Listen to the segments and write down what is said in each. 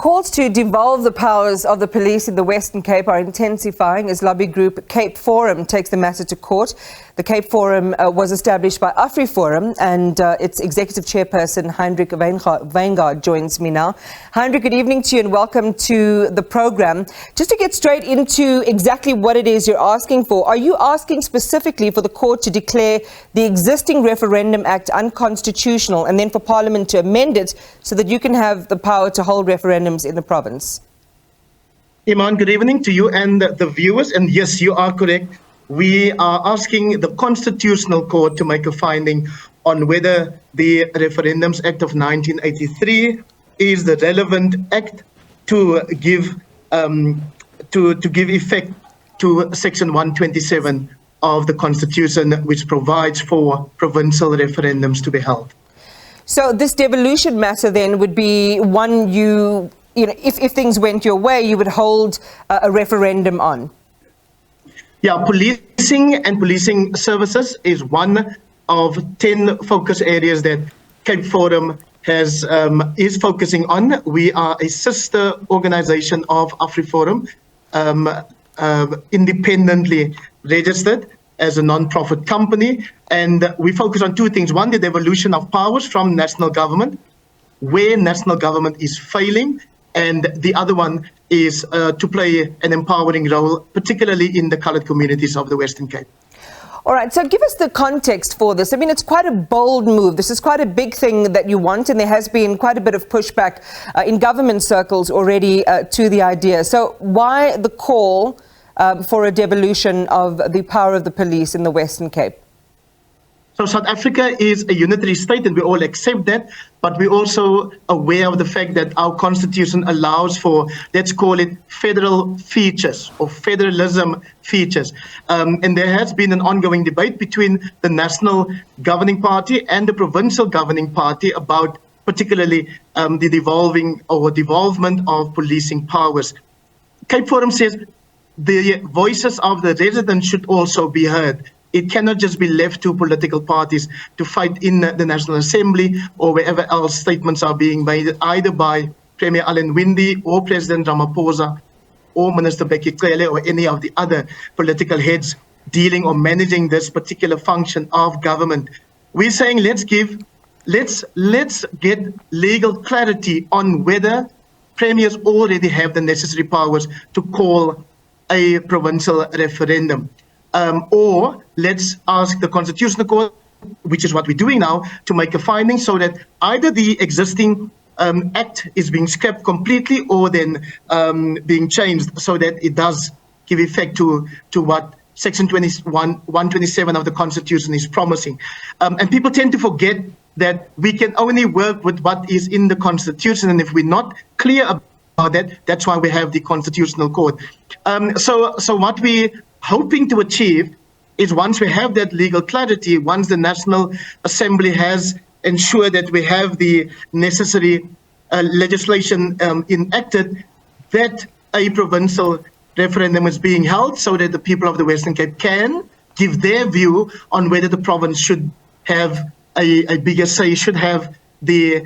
Calls to devolve the powers of the police in the Western Cape are intensifying as lobby group AFriForum takes the matter to court. The AFriForum was established by AFriForum, and its executive chairperson, Heindrich Wyngaard, joins me now. Heindrich, good evening to you and welcome to the program. Just to get straight into exactly what it is you're asking for, are you asking specifically for the court to declare the existing Referendum Act unconstitutional and then for Parliament to amend it so that you can have the power to hold referendums in the province? Iman, good evening to you and the viewers. And yes, you are correct. We are asking the Constitutional Court to make a finding on whether the Referendums Act of 1983 is the relevant act to give effect to Section 127 of the Constitution, which provides for provincial referendums to be held. So this devolution matter then would be one you know, if things went your way, you would hold a referendum on. Yeah, policing and policing services is one of 10 focus areas that AFriForum is focusing on. We are a sister organization of AFriForum, independently registered as a non-profit company, and we focus on two things. One, the devolution of powers from national government, where national government is failing, and the other one is to play an empowering role, particularly in the coloured communities of the Western Cape. All right, so give us the context for this. I mean, it's quite a bold move. This is quite a big thing that you want, and there has been quite a bit of pushback in government circles already to the idea. So why the call for a devolution of the power of the police in the Western Cape? So South Africa is a unitary state, and we all accept that, but we're also aware of the fact that our constitution allows for, let's call it, federal features or federalism features. And there has been an ongoing debate between the national governing party and the provincial governing party about particularly the devolving or devolvement of policing powers. AFriForum says the voices of the residents should also be heard. It cannot just be left to political parties to fight in the National Assembly or wherever else statements are being made, either by Premier Alan Winde or President Ramaphosa or Minister Becky Cele or any of the other political heads dealing or managing this particular function of government. We're saying let's get legal clarity on whether premiers already have the necessary powers to call a provincial referendum. Or let's ask the Constitutional Court, which is what we're doing now, to make a finding so that either the existing act is being scrapped completely or then being changed so that it does give effect to what Section 127 of the Constitution is promising. And people tend to forget that we can only work with what is in the Constitution, and if we're not clear about that, that's why we have the Constitutional Court. So what we hoping to achieve is, once we have that legal clarity, once the National Assembly has ensured that we have the necessary legislation enacted, that a provincial referendum is being held so that the people of the Western Cape can give their view on whether the province should have a bigger say, should have the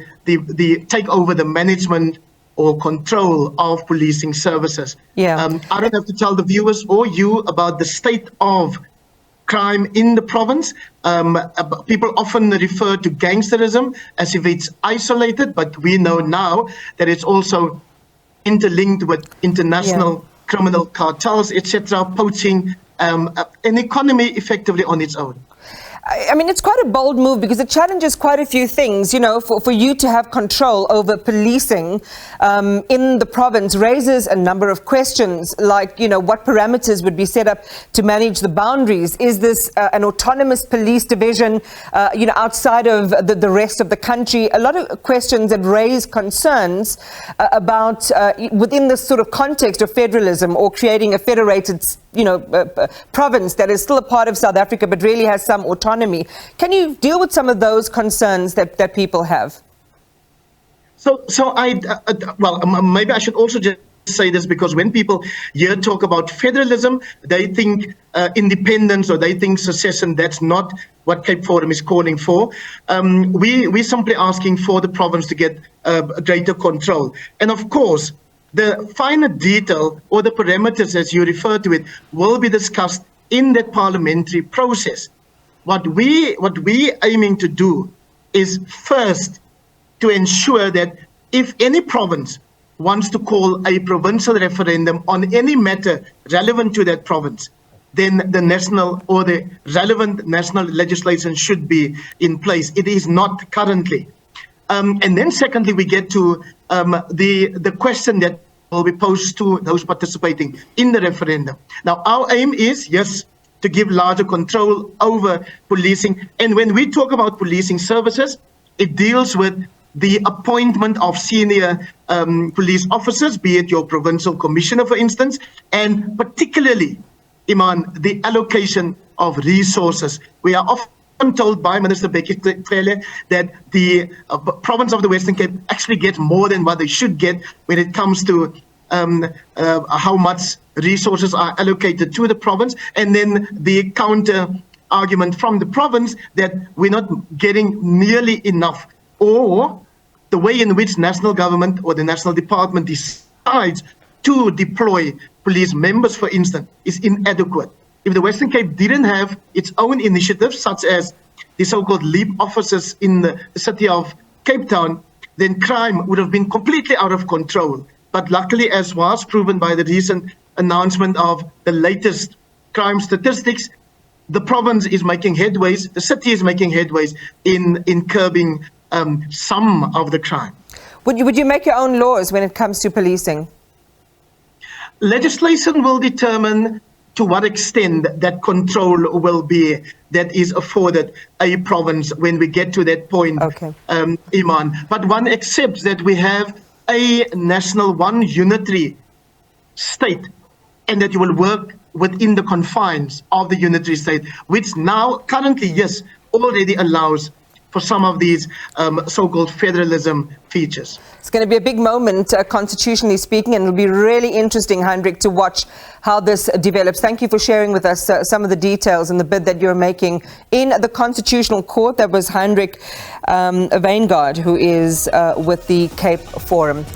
take over the management or control of policing services. Yeah. I don't have to tell the viewers or you about the state of crime in the province. People often refer to gangsterism as if it's isolated, but we know now that it's also interlinked with international criminal cartels, etc., poaching, an economy effectively on its own. I mean, it's quite a bold move because it challenges quite a few things. You know, for you to have control over policing in the province raises a number of questions, like, you know, what parameters would be set up to manage the boundaries? Is this an autonomous police division, you know, outside of the rest of the country? A lot of questions that raise concerns about within this sort of context of federalism or creating a federated, you know, province that is still a part of South Africa but really has some autonomy. Can you deal with some of those concerns that people have? Well, maybe I should also just say this because when people here talk about federalism, they think independence or they think secession. That's not what AFriForum is calling for. We're simply asking for the province to get greater control. And of course, the finer detail or the parameters, as you refer to it, will be discussed in that parliamentary process. What we aiming to do is first to ensure that if any province wants to call a provincial referendum on any matter relevant to that province, then the national or the relevant national legislation should be in place. It is not currently. And then secondly, we get to the question that will be posed to those participating in the referendum. Now, our aim is, yes, to give larger control over policing. And when we talk about policing services, it deals with the appointment of senior police officers, be it your provincial commissioner, for instance, and particularly, Iman, the allocation of resources. We are often told by Minister Becky Cele that the province of the Western Cape actually gets more than what they should get when it comes to how much resources are allocated to the province, and then the counter argument from the province that we're not getting nearly enough, or the way in which national government or the national department decides to deploy police members, for instance, is inadequate. If the Western Cape didn't have its own initiatives, such as the so-called LEAP officers in the city of Cape Town, then crime would have been completely out of control. But luckily, as was proven by the recent announcement of the latest crime statistics, the province is making headways, the city is making headways in curbing some of the crime. Would you make your own laws when it comes to policing? Legislation will determine to what extent that control will be that is afforded a province when we get to that point, okay. Iman. But one accepts that we have a national, one unitary state, and that you will work within the confines of the unitary state, which now currently, yes, already allows for some of these so-called federalism features. It's going to be a big moment, constitutionally speaking, and it'll be really interesting, Heindrich, to watch how this develops. Thank you for sharing with us some of the details and the bid that you're making in the Constitutional Court. That was Heindrich Wyngaard, who is with the AFriForum.